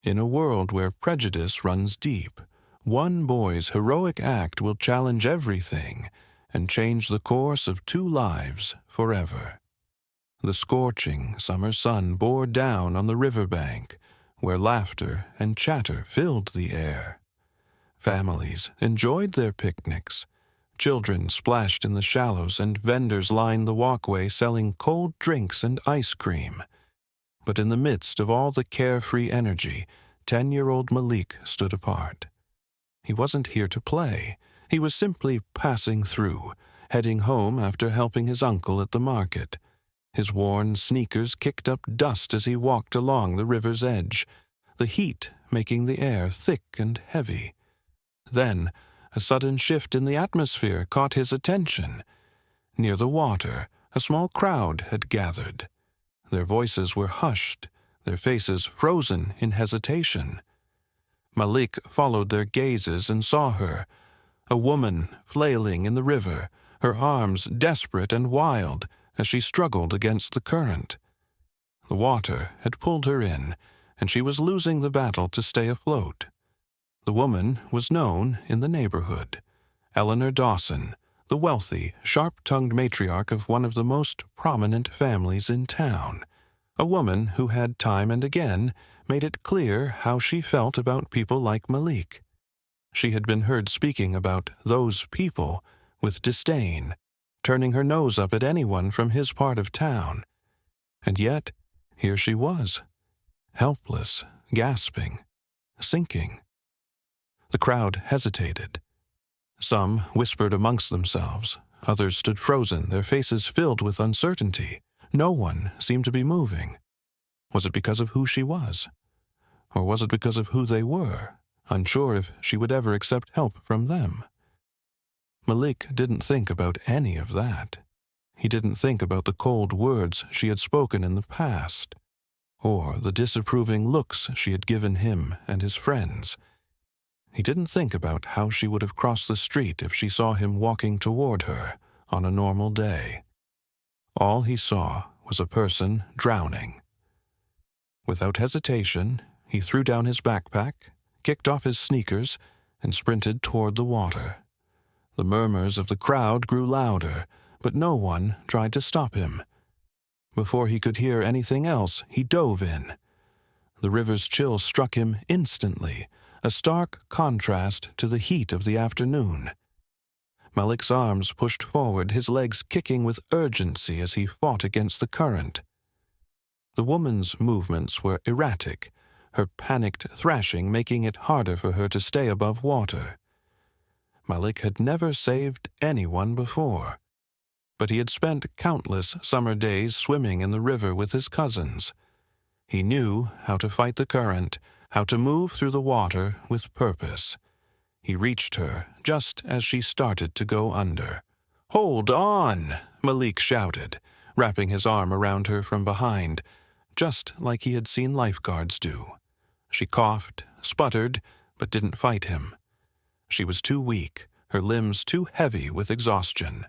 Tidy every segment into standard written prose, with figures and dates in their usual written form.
In a world where prejudice runs deep, one boy's heroic act will challenge everything and change the course of two lives forever. The scorching summer sun bore down on the riverbank, where laughter and chatter filled the air. Families enjoyed their picnics. Children splashed in the shallows, and vendors lined the walkway selling cold drinks and ice cream. But in the midst of all the carefree energy, 10-year-old Malik stood apart. He wasn't here to play. He was simply passing through, heading home after helping his uncle at the market. His worn sneakers kicked up dust as he walked along the river's edge, the heat making the air thick and heavy. Then, a sudden shift in the atmosphere caught his attention. Near the water, a small crowd had gathered. Their voices were hushed, their faces frozen in hesitation. Malik followed their gazes and saw her, a woman flailing in the river, her arms desperate and wild as she struggled against the current. The water had pulled her in, and she was losing the battle to stay afloat. The woman was known in the neighborhood, Eleanor Dawson, the wealthy, sharp-tongued matriarch of one of the most prominent families in town, a woman who had time and again made it clear how she felt about people like Malik. She had been heard speaking about those people with disdain, turning her nose up at anyone from his part of town. And yet, here she was, helpless, gasping, sinking. The crowd hesitated. Some whispered amongst themselves. Others stood frozen, their faces filled with uncertainty. No one seemed to be moving. Was it because of who she was? Or was it because of who they were, unsure if she would ever accept help from them? Malik didn't think about any of that. He didn't think about the cold words she had spoken in the past, or the disapproving looks she had given him and his friends. He didn't think about how she would have crossed the street if she saw him walking toward her on a normal day. All he saw was a person drowning. Without hesitation, he threw down his backpack, kicked off his sneakers, and sprinted toward the water. The murmurs of the crowd grew louder, but no one tried to stop him. Before he could hear anything else, he dove in. The river's chill struck him instantly, a stark contrast to the heat of the afternoon. Malik's arms pushed forward, his legs kicking with urgency as he fought against the current. The woman's movements were erratic, her panicked thrashing making it harder for her to stay above water. Malik had never saved anyone before, but he had spent countless summer days swimming in the river with his cousins. He knew how to fight the current, how to move through the water with purpose. He reached her just as she started to go under. "Hold on!" Malik shouted, wrapping his arm around her from behind, just like he had seen lifeguards do. She coughed, sputtered, but didn't fight him. She was too weak, her limbs too heavy with exhaustion.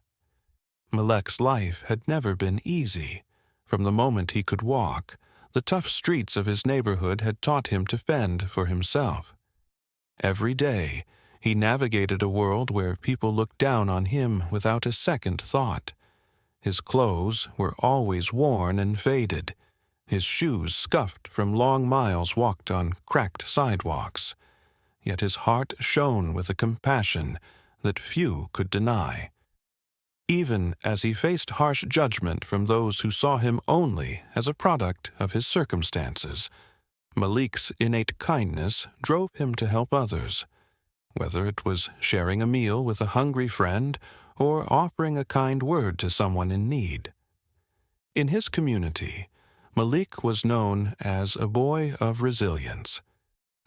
Malik's life had never been easy. From the moment he could walk, the tough streets of his neighborhood had taught him to fend for himself. Every day, he navigated a world where people looked down on him without a second thought. His clothes were always worn and faded, his shoes scuffed from long miles walked on cracked sidewalks. Yet his heart shone with a compassion that few could deny. Even as he faced harsh judgment from those who saw him only as a product of his circumstances, Malik's innate kindness drove him to help others, whether it was sharing a meal with a hungry friend or offering a kind word to someone in need. In his community, Malik was known as a boy of resilience.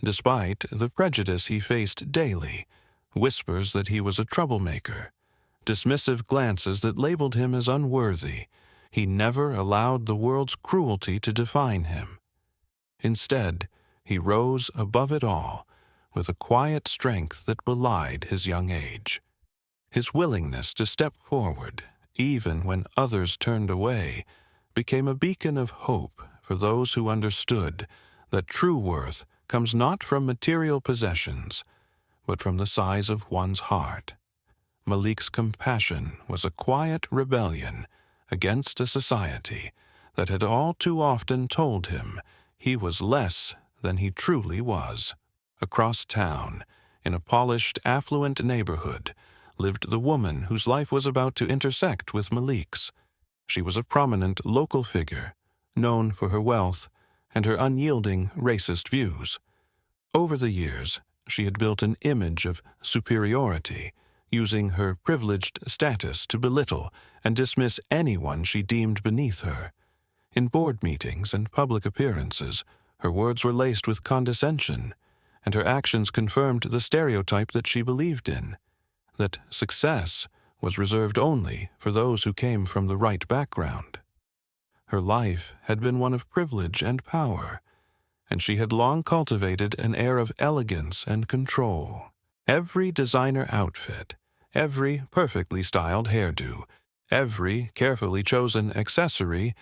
Despite the prejudice he faced daily, whispers that he was a troublemaker, dismissive glances that labeled him as unworthy, he never allowed the world's cruelty to define him. Instead, he rose above it all with a quiet strength that belied his young age. His willingness to step forward, even when others turned away, became a beacon of hope for those who understood that true worth comes not from material possessions, but from the size of one's heart. Malik's compassion was a quiet rebellion against a society that had all too often told him he was less than he truly was. Across town, in a polished, affluent neighborhood, lived the woman whose life was about to intersect with Malik's. She was a prominent local figure, known for her wealth and her unyielding racist views. Over the years, she had built an image of superiority, using her privileged status to belittle and dismiss anyone she deemed beneath her. In board meetings and public appearances, her words were laced with condescension, and her actions confirmed the stereotype that she believed in, that success was reserved only for those who came from the right background. Her life had been one of privilege and power, and she had long cultivated an air of elegance and control. Every designer outfit, every perfectly styled hairdo, every carefully chosen accessory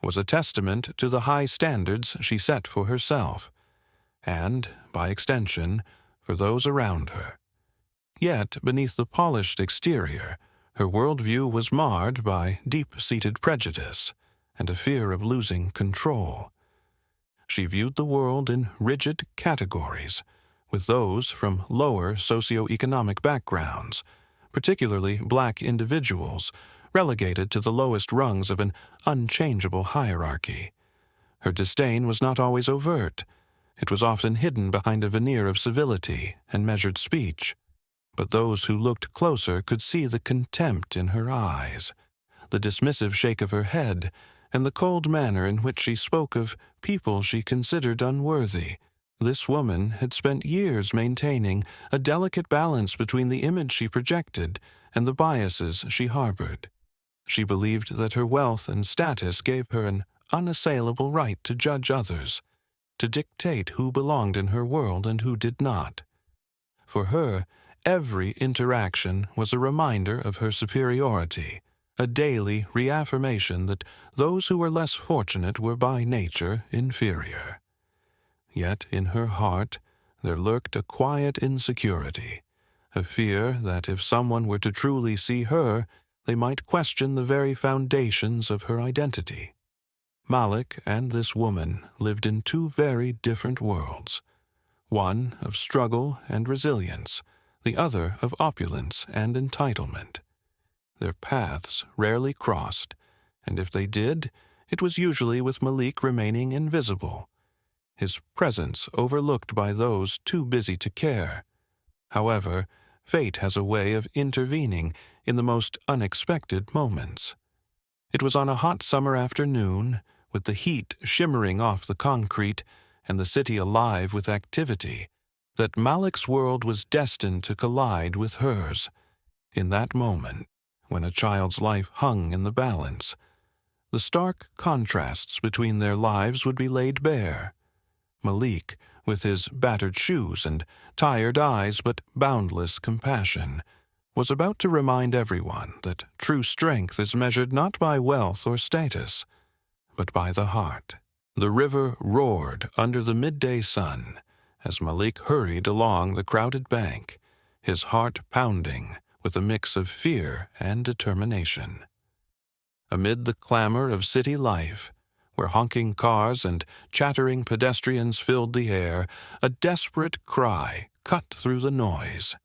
was a testament to the high standards she set for herself, and, by extension, for those around her. Yet, beneath the polished exterior, her worldview was marred by deep-seated prejudice and a fear of losing control. She viewed the world in rigid categories, with those from lower socioeconomic backgrounds, particularly black individuals, relegated to the lowest rungs of an unchangeable hierarchy. Her disdain was not always overt. It was often hidden behind a veneer of civility and measured speech. But those who looked closer could see the contempt in her eyes, the dismissive shake of her head, and the cold manner in which she spoke of people she considered unworthy. This woman had spent years maintaining a delicate balance between the image she projected and the biases she harbored. She believed that her wealth and status gave her an unassailable right to judge others, to dictate who belonged in her world and who did not. For her, every interaction was a reminder of her superiority, a daily reaffirmation that those who were less fortunate were by nature inferior. Yet in her heart there lurked a quiet insecurity, a fear that if someone were to truly see her, they might question the very foundations of her identity. Malik and this woman lived in two very different worlds, one of struggle and resilience, the other of opulence and entitlement. Their paths rarely crossed, and if they did, it was usually with Malik remaining invisible, his presence overlooked by those too busy to care. However, fate has a way of intervening in the most unexpected moments. It was on a hot summer afternoon, with the heat shimmering off the concrete and the city alive with activity, that Malik's world was destined to collide with hers. In that moment, when a child's life hung in the balance, the stark contrasts between their lives would be laid bare. Malik, with his battered shoes and tired eyes but boundless compassion, was about to remind everyone that true strength is measured not by wealth or status, but by the heart. The river roared under the midday sun as Malik hurried along the crowded bank, his heart pounding with a mix of fear and determination. Amid the clamor of city life, where honking cars and chattering pedestrians filled the air, a desperate cry cut through the noise,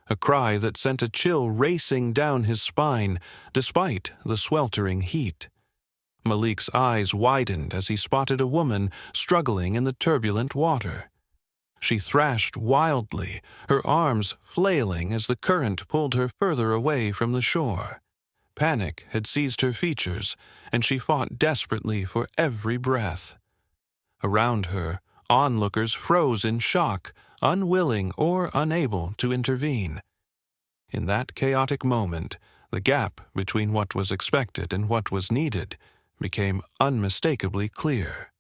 a cry that sent a chill racing down his spine despite the sweltering heat. Malik's eyes widened as he spotted a woman struggling in the turbulent water. She thrashed wildly, her arms flailing as the current pulled her further away from the shore. Panic had seized her features, and she fought desperately for every breath. Around her, onlookers froze in shock, unwilling or unable to intervene. In that chaotic moment, the gap between what was expected and what was needed became unmistakably clear.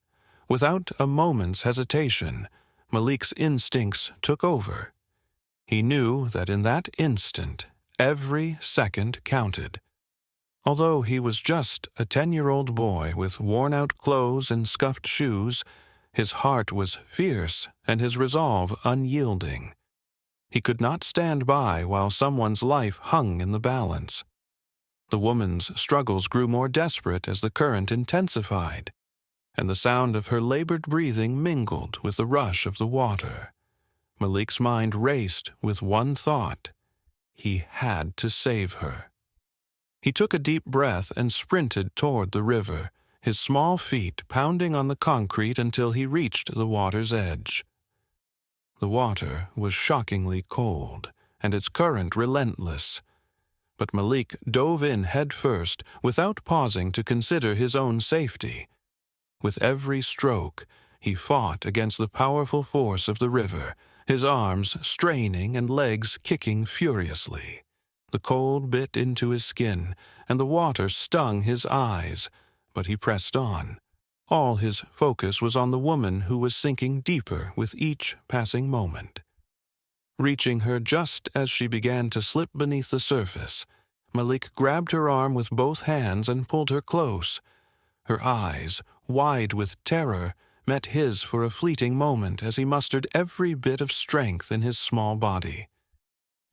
Without a moment's hesitation, Malik's instincts took over. He knew that in that instant, every second counted. Although he was just a 10-year-old boy with worn-out clothes and scuffed shoes, His heart was fierce and his resolve unyielding. He could not stand by while someone's life hung in the balance. The woman's struggles grew more desperate as the current intensified, and the sound of her labored breathing mingled with the rush of the water. Malik's mind raced with one thought: he had to save her. He took a deep breath and sprinted toward the river, his small feet pounding on the concrete until he reached the water's edge. The water was shockingly cold, and its current relentless. But Malik dove in head first, without pausing to consider his own safety. With every stroke, he fought against the powerful force of the river, his arms straining and legs kicking furiously. The cold bit into his skin, and the water stung his eyes, but he pressed on. All his focus was on the woman who was sinking deeper with each passing moment. Reaching her just as she began to slip beneath the surface, Malik grabbed her arm with both hands and pulled her close. Her eyes, wide with terror, met his for a fleeting moment as he mustered every bit of strength in his small body.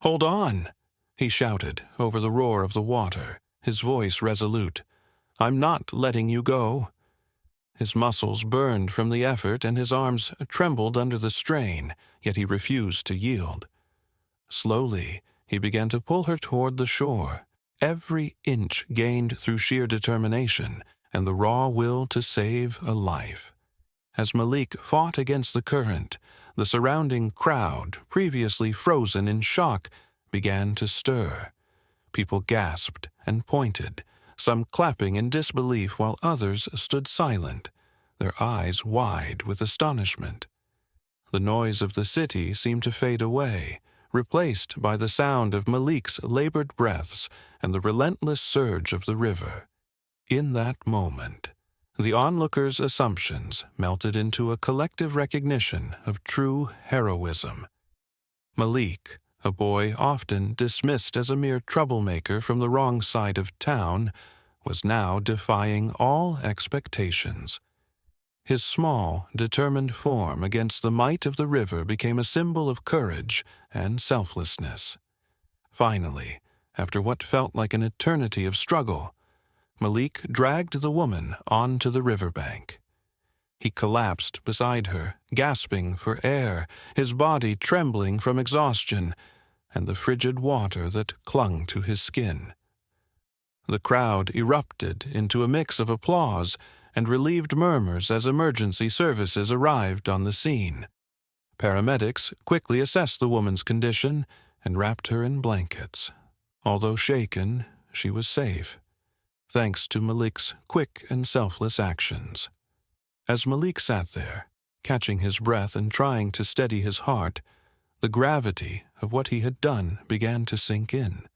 "Hold on!" he shouted over the roar of the water, his voice resolute. "I'm not letting you go." His muscles burned from the effort and his arms trembled under the strain, yet he refused to yield. Slowly, he began to pull her toward the shore, every inch gained through sheer determination and the raw will to save a life. As Malik fought against the current, the surrounding crowd, previously frozen in shock, began to stir. People gasped and pointed, some clapping in disbelief while others stood silent, their eyes wide with astonishment. The noise of the city seemed to fade away, replaced by the sound of Malik's labored breaths and the relentless surge of the river. In that moment, the onlookers' assumptions melted into a collective recognition of true heroism. Malik, a boy often dismissed as a mere troublemaker from the wrong side of town, was now defying all expectations. His small, determined form against the might of the river became a symbol of courage and selflessness. Finally, after what felt like an eternity of struggle, Malik dragged the woman onto the riverbank. He collapsed beside her, gasping for air, his body trembling from exhaustion and the frigid water that clung to his skin. The crowd erupted into a mix of applause and relieved murmurs as emergency services arrived on the scene. Paramedics quickly assessed the woman's condition and wrapped her in blankets. Although shaken, she was safe, thanks to Malik's quick and selfless actions. As Malik sat there, catching his breath and trying to steady his heart, the gravity of what he had done began to sink in.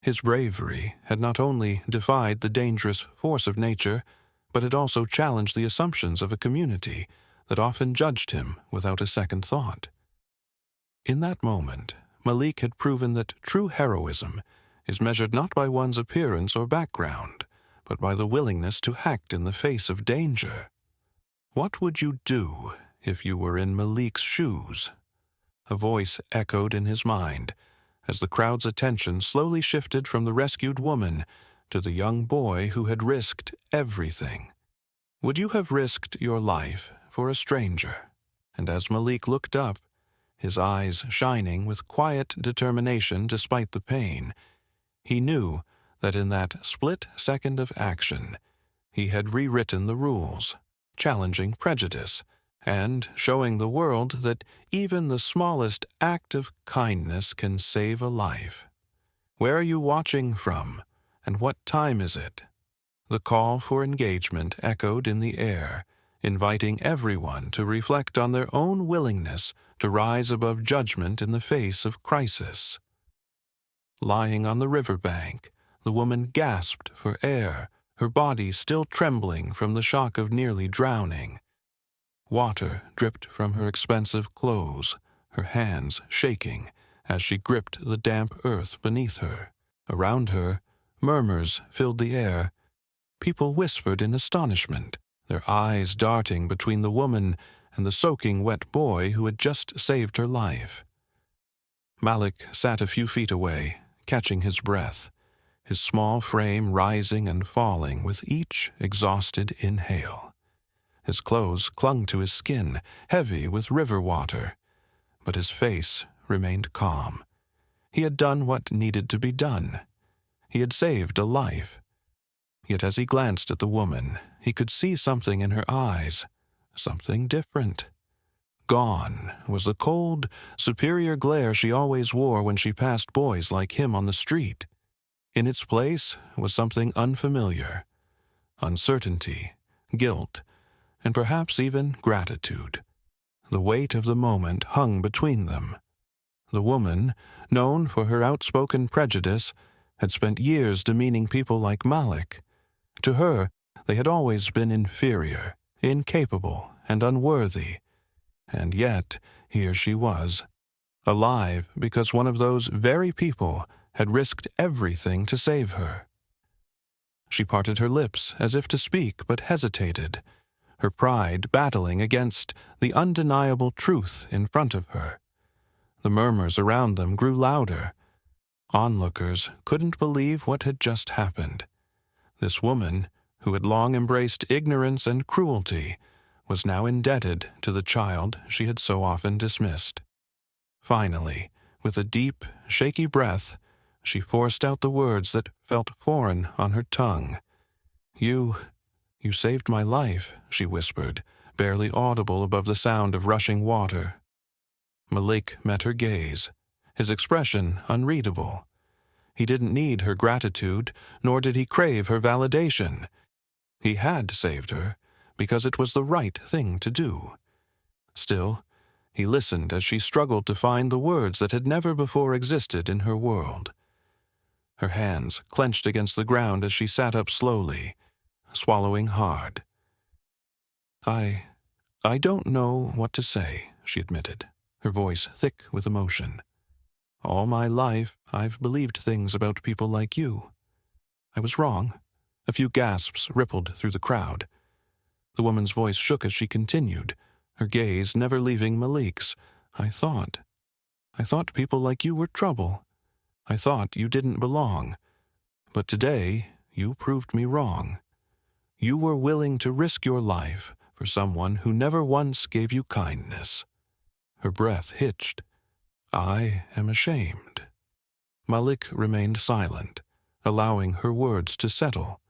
His bravery had not only defied the dangerous force of nature, but it also challenged the assumptions of a community that often judged him without a second thought. In that moment, Malik had proven that true heroism is measured not by one's appearance or background, but by the willingness to act in the face of danger. What would you do if you were in Malik's shoes? A voice echoed in his mind as the crowd's attention slowly shifted from the rescued woman to the young boy who had risked everything. Would you have risked your life for a stranger? And as Malik looked up, his eyes shining with quiet determination despite the pain, he knew that in that split second of action, he had rewritten the rules, challenging prejudice, and showing the world that even the smallest act of kindness can save a life. Where are you watching from, and what time is it? The call for engagement echoed in the air, inviting everyone to reflect on their own willingness to rise above judgment in the face of crisis. Lying on the riverbank, the woman gasped for air, her body still trembling from the shock of nearly drowning. Water dripped from her expensive clothes, her hands shaking as she gripped the damp earth beneath her. Around her, murmurs filled the air. People whispered in astonishment, their eyes darting between the woman and the soaking wet boy who had just saved her life. Malik sat a few feet away, catching his breath, his small frame rising and falling with each exhausted inhale. His clothes clung to his skin, heavy with river water, but his face remained calm. He had done what needed to be done. He had saved a life. Yet as he glanced at the woman, he could see something in her eyes, something different. Gone was the cold, superior glare she always wore when she passed boys like him on the street. In its place was something unfamiliar: uncertainty, guilt, and perhaps even gratitude. The weight of the moment hung between them. The woman, known for her outspoken prejudice, had spent years demeaning people like Malik. To her, they had always been inferior, incapable, and unworthy. And yet, here she was, alive because one of those very people had risked everything to save her. She parted her lips as if to speak, but hesitated, her pride battling against the undeniable truth in front of her. The murmurs around them grew louder. Onlookers couldn't believe what had just happened. This woman, who had long embraced ignorance and cruelty, was now indebted to the child she had so often dismissed. Finally, with a deep, shaky breath, she forced out the words that felt foreign on her tongue. You saved my life," she whispered, barely audible above the sound of rushing water. Malik met her gaze, his expression unreadable. He didn't need her gratitude, nor did he crave her validation. He had saved her, because it was the right thing to do. Still, he listened as she struggled to find the words that had never before existed in her world. Her hands clenched against the ground as she sat up slowly, swallowing hard. I don't know what to say," she admitted, her voice thick with emotion. "All my life, I've believed things about people like you. I was wrong." A few gasps rippled through the crowd. The woman's voice shook as she continued, her gaze never leaving Malik's. I thought people like you were trouble. I thought you didn't belong. But today, you proved me wrong. You were willing to risk your life for someone who never once gave you kindness." Her breath hitched. "I am ashamed." Malik remained silent, allowing her words to settle.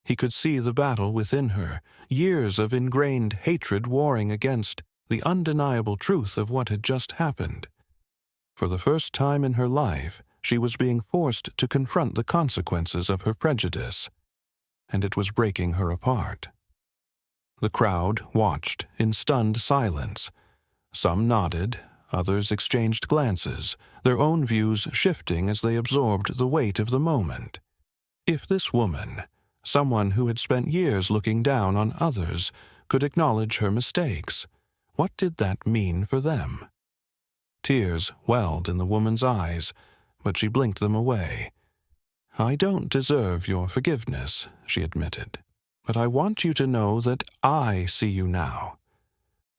He could see the battle within her, years of ingrained hatred warring against the undeniable truth of what had just happened. For the first time in her life, she was being forced to confront the consequences of her prejudice, and it was breaking her apart. The crowd watched in stunned silence. Some nodded, others exchanged glances, their own views shifting as they absorbed the weight of the moment. If this woman, someone who had spent years looking down on others, could acknowledge her mistakes, what did that mean for them? Tears welled in the woman's eyes, but she blinked them away. "I don't deserve your forgiveness," she admitted, "but I want you to know that I see you now.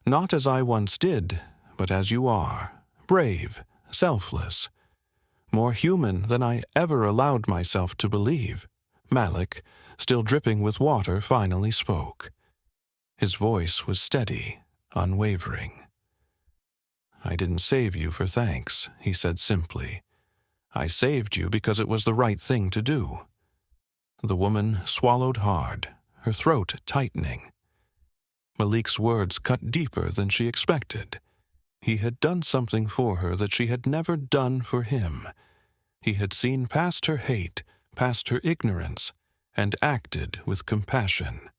Not as I once did, but as you are, brave, selfless, more human than I ever allowed myself to believe." Malik, still dripping with water, finally spoke. His voice was steady, unwavering. "I didn't save you for thanks," he said simply. "I saved you because it was the right thing to do." The woman swallowed hard, her throat tightening. Malik's words cut deeper than she expected. He had done something for her that she had never done for him. He had seen past her hate, past her ignorance, and acted with compassion.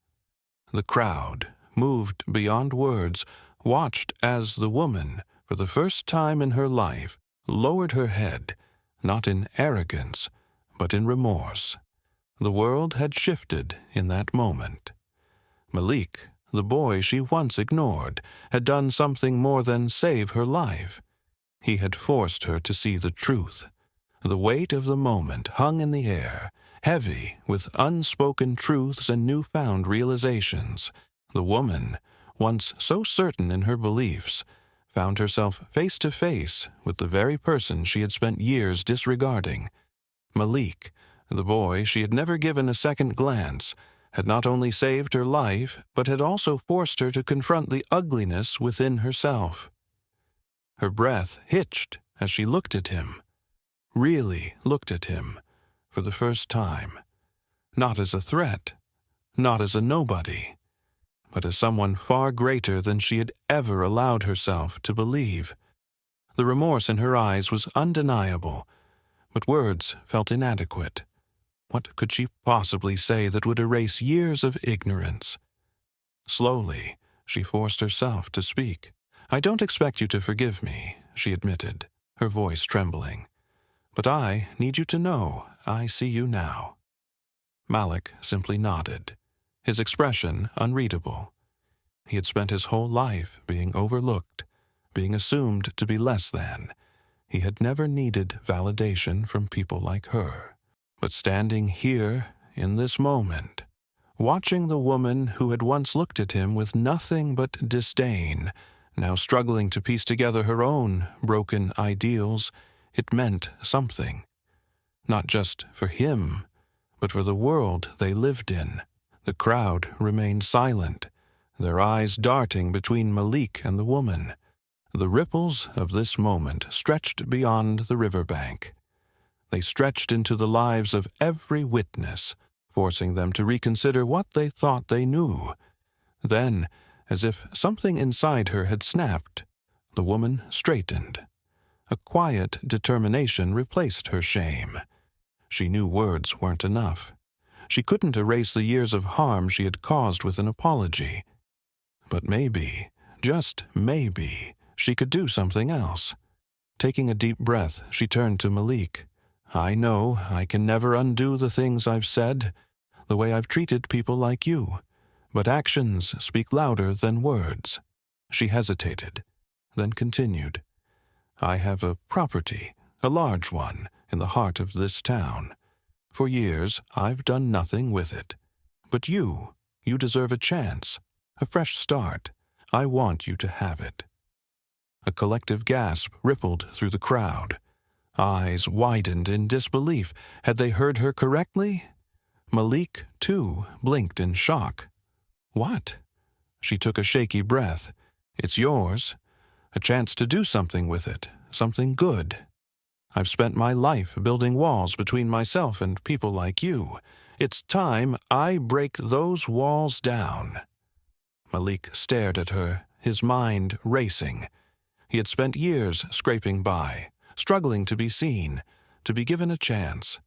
The crowd, moved beyond words, watched as the woman, for the first time in her life, lowered her head, not in arrogance, but in remorse. The world had shifted in that moment. Malik, the boy she once ignored, had done something more than save her life. He had forced her to see the truth. The weight of the moment hung in the air, heavy with unspoken truths and newfound realizations. The woman, once so certain in her beliefs, found herself face to face with the very person she had spent years disregarding. Malik, the boy she had never given a second glance, had not only saved her life, but had also forced her to confront the ugliness within herself. Her breath hitched as she looked at him, really looked at him, for the first time. Not as a threat, not as a nobody, but as someone far greater than she had ever allowed herself to believe. The remorse in her eyes was undeniable, but words felt inadequate. What could she possibly say that would erase years of ignorance? Slowly, she forced herself to speak. "I don't expect you to forgive me," she admitted, her voice trembling. "But I need you to know I see you now." Malik simply nodded, his expression unreadable. He had spent his whole life being overlooked, being assumed to be less than. He had never needed validation from people like her. But standing here, in this moment, watching the woman who had once looked at him with nothing but disdain, now struggling to piece together her own broken ideals, it meant something. Not just for him, but for the world they lived in. The crowd remained silent, their eyes darting between Malik and the woman. The ripples of this moment stretched beyond the riverbank. They stretched into the lives of every witness, forcing them to reconsider what they thought they knew. Then, as if something inside her had snapped, the woman straightened. A quiet determination replaced her shame. She knew words weren't enough. She couldn't erase the years of harm she had caused with an apology. But maybe, just maybe, she could do something else. Taking a deep breath, she turned to Malik. "I know I can never undo the things I've said, the way I've treated people like you, but actions speak louder than words." She hesitated, then continued. "I have a property, a large one, in the heart of this town. For years, I've done nothing with it. But you deserve a chance, a fresh start. I want you to have it." A collective gasp rippled through the crowd. Eyes widened in disbelief. Had they heard her correctly? Malik, too, blinked in shock. "What?" She took a shaky breath. "It's yours. A chance to do something with it, something good. I've spent my life building walls between myself and people like you. It's time I break those walls down." Malik stared at her, his mind racing. He had spent years scraping by, struggling to be seen, to be given a chance.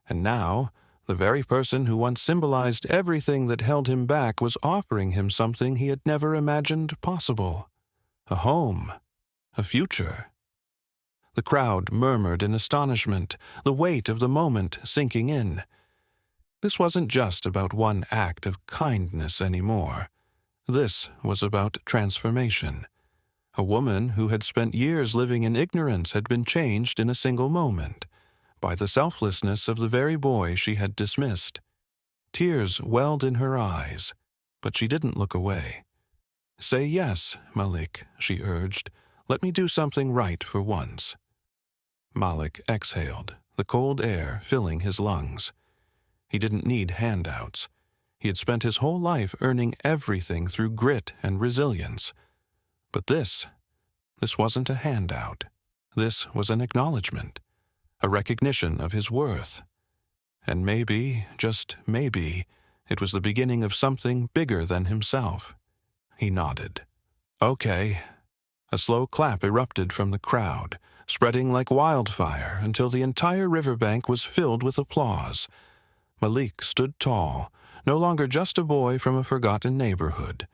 And now, the very person who once symbolized everything that held him back was offering him something he had never imagined possible. A home, a future. The crowd murmured in astonishment, the weight of the moment sinking in. This wasn't just about one act of kindness anymore. This was about transformation. A woman who had spent years living in ignorance had been changed in a single moment, by the selflessness of the very boy she had dismissed. Tears welled in her eyes, but she didn't look away. "Say yes, Malik," she urged. "Let me do something right for once." Malik exhaled, the cold air filling his lungs. He didn't need handouts. He had spent his whole life earning everything through grit and resilience. But this wasn't a handout. This was an acknowledgement, a recognition of his worth. And maybe, just maybe, it was the beginning of something bigger than himself. He nodded. "Okay." A slow clap erupted from the crowd, spreading like wildfire until the entire riverbank was filled with applause. Malik stood tall, no longer just a boy from a forgotten neighborhood,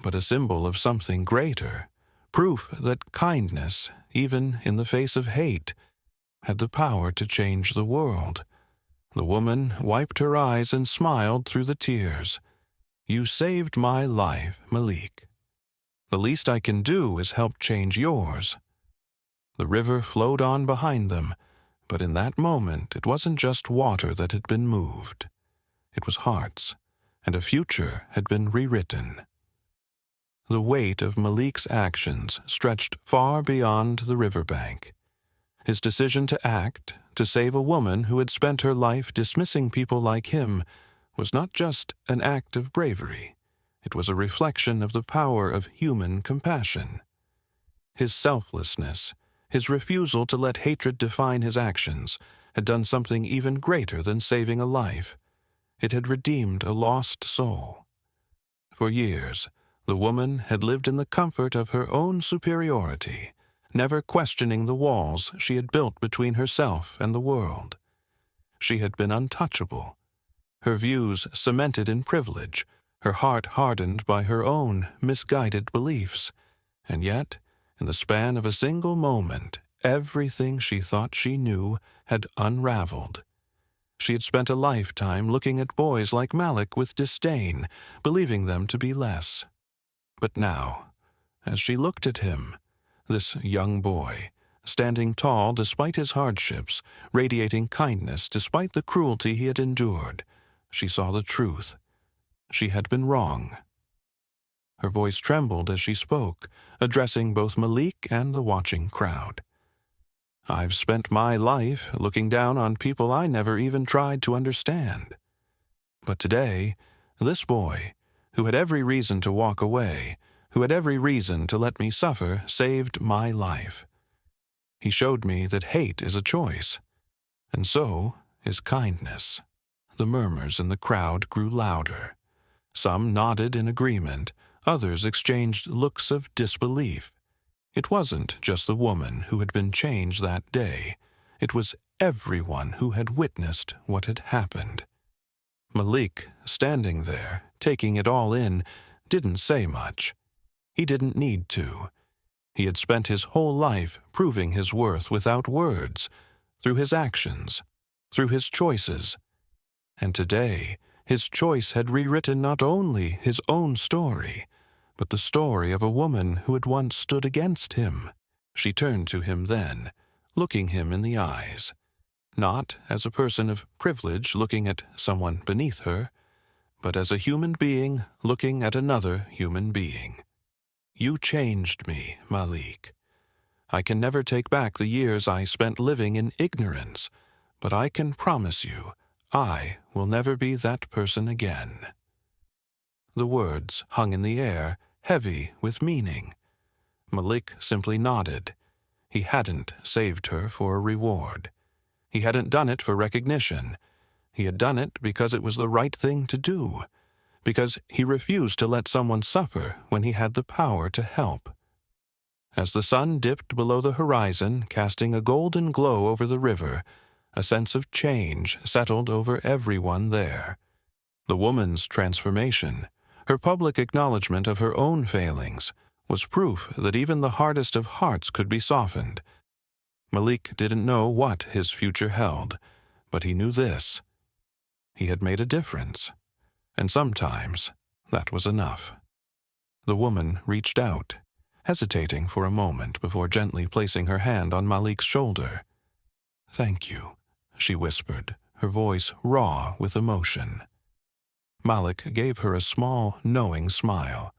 but a symbol of something greater, proof that kindness, even in the face of hate, had the power to change the world. The woman wiped her eyes and smiled through the tears. "You saved my life, Malik. The least I can do is help change yours." The river flowed on behind them, But in that moment, it wasn't just water that had been moved. It was hearts, and a future had been rewritten. The weight of Malik's actions stretched far beyond the riverbank. His decision to act, to save a woman who had spent her life dismissing people like him, was not just an act of bravery. It was a reflection of the power of human compassion. His selflessness, his refusal to let hatred define his actions, had done something even greater than saving a life. It had redeemed a lost soul. For years, the woman had lived in the comfort of her own superiority, never questioning the walls she had built between herself and the world. She had been untouchable, her views cemented in privilege, her heart hardened by her own misguided beliefs. And yet, in the span of a single moment, everything she thought she knew had unraveled. She had spent a lifetime looking at boys like Malik with disdain, believing them to be less. But now, as she looked at him, this young boy, standing tall despite his hardships, radiating kindness despite the cruelty he had endured, she saw the truth. She had been wrong. Her voice trembled as she spoke, addressing both Malik and the watching crowd. I've spent my life looking down on people I never even tried to understand. But today, this boy, who had every reason to walk away, who had every reason to let me suffer, saved my life. He showed me that hate is a choice, and so is kindness. The murmurs in the crowd grew louder. Some nodded in agreement, others exchanged looks of disbelief. It wasn't just the woman who had been changed that day. It was everyone who had witnessed what had happened. Malik, standing there, taking it all in, didn't say much. He didn't need to. He had spent his whole life proving his worth without words, through his actions, through his choices. And today, his choice had rewritten not only his own story, but the story of a woman who had once stood against him. She turned to him then, looking him in the eyes, not as a person of privilege looking at someone beneath her, but as a human being looking at another human being. You changed me, Malik. I can never take back the years I spent living in ignorance, but I can promise you, I will never be that person again. The words hung in the air, heavy with meaning. Malik simply nodded. He hadn't saved her for a reward. He hadn't done it for recognition. He had done it because it was the right thing to do, because he refused to let someone suffer when he had the power to help. As the sun dipped below the horizon, casting a golden glow over the river, a sense of change settled over everyone there. The woman's transformation, her public acknowledgement of her own failings, was proof that even the hardest of hearts could be softened. Malik didn't know what his future held, but he knew this. He had made a difference, and sometimes that was enough. The woman reached out, hesitating for a moment before gently placing her hand on Malik's shoulder. "Thank you," she whispered, her voice raw with emotion. Malik gave her a small, knowing smile.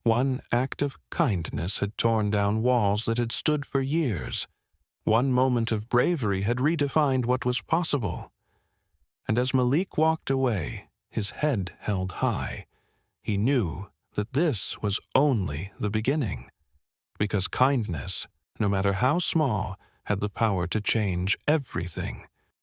One act of kindness had torn down walls that had stood for years. One moment of bravery had redefined what was possible. And as Malik walked away, his head held high, he knew that this was only the beginning, because kindness, no matter how small, had the power to change everything.